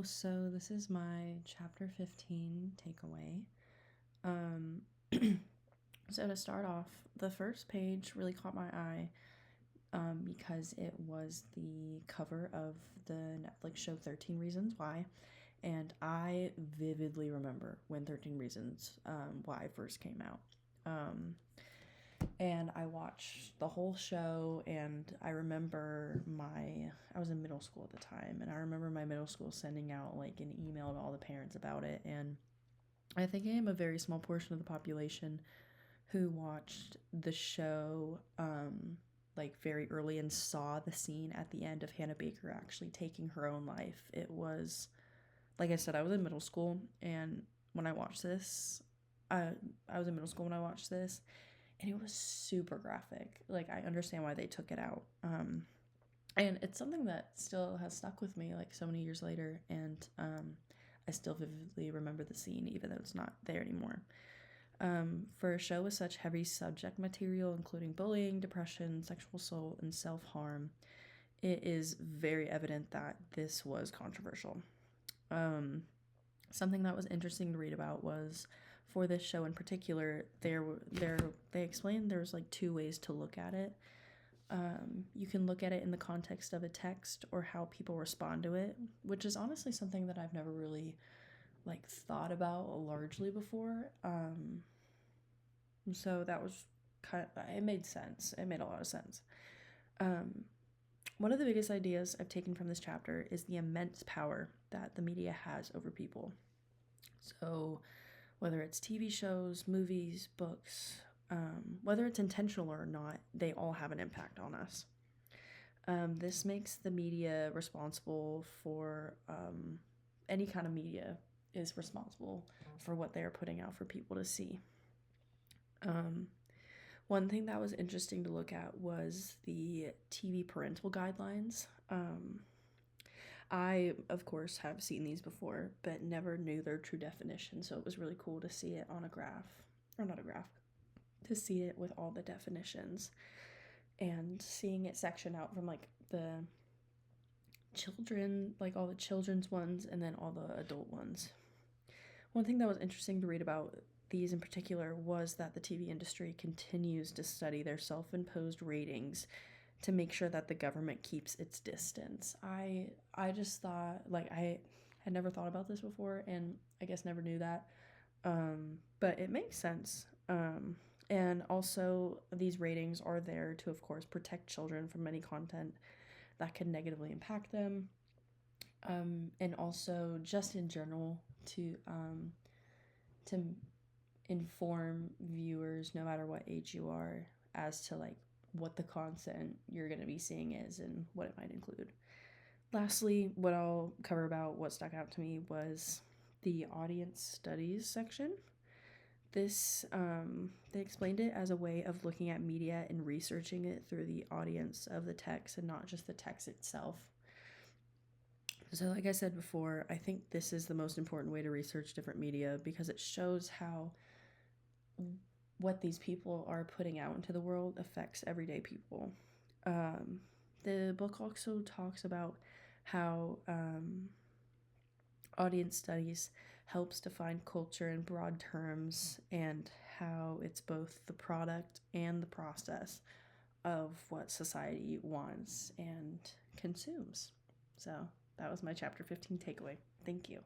So this is my chapter 15 takeaway. Um, so to start off, the first page really caught my eye because it was the cover of the Netflix show 13 Reasons Why. And I vividly remember when 13 Reasons Why first came out. And I watched the whole show, and I remember I was in middle school at the time, and I remember my middle school sending out like an email to all the parents about it. And I think I am a very small portion of the population who watched the show like very early and saw the scene at the end of Hannah Baker actually taking her own life. It was, like I said, I was in middle school, and when I watched this, I was in middle school when I watched this, and it was super graphic. Like, I understand why they took it out. And it's something that still has stuck with me like so many years later, and I still vividly remember the scene even though it's not there anymore. For a show with such heavy subject material, including bullying, depression, sexual assault, and self-harm, it is very evident that this was controversial. Something that was interesting to read about was, for this show in particular, they explained there was like two ways to look at it. You can look at it in the context of a text or how people respond to it, which is honestly something that I've never really like thought about largely before. So that was it made sense. It made a lot of sense. One of the biggest ideas I've taken from this chapter is the immense power that the media has over people. So whether it's TV shows, movies, books, whether it's intentional or not, they all have an impact on us. This makes the media responsible for any kind of media is responsible for what they are putting out for people to see. One thing that was interesting to look at was the TV parental guidelines. I, of course, have seen these before, but never knew their true definition, so it was really cool to see it on a graph, or not a graph, to see it with all the definitions, and seeing it section out from, like, the children, like, all the children's ones, and then all the adult ones. One thing that was interesting to read about these in particular was that the TV industry continues to study their self-imposed ratings to make sure that the government keeps its distance. I just thought, like, I had never thought about this before, and I guess never knew that. But it makes sense. And also, these ratings are there to, of course, protect children from any content that can negatively impact them. And also, just in general, to inform viewers, no matter what age you are, as to like what the content you're going to be seeing is and what it might include. Lastly, what I'll cover about what stuck out to me was the audience studies section. This, they explained it as a way of looking at media and researching it through the audience of the text and not just the text itself. So like I said before, I think this is the most important way to research different media because it shows how what these people are putting out into the world affects everyday people. The book also talks about how audience studies helps define culture in broad terms and how it's both the product and the process of what society wants and consumes. So that was my chapter 15 takeaway. Thank you.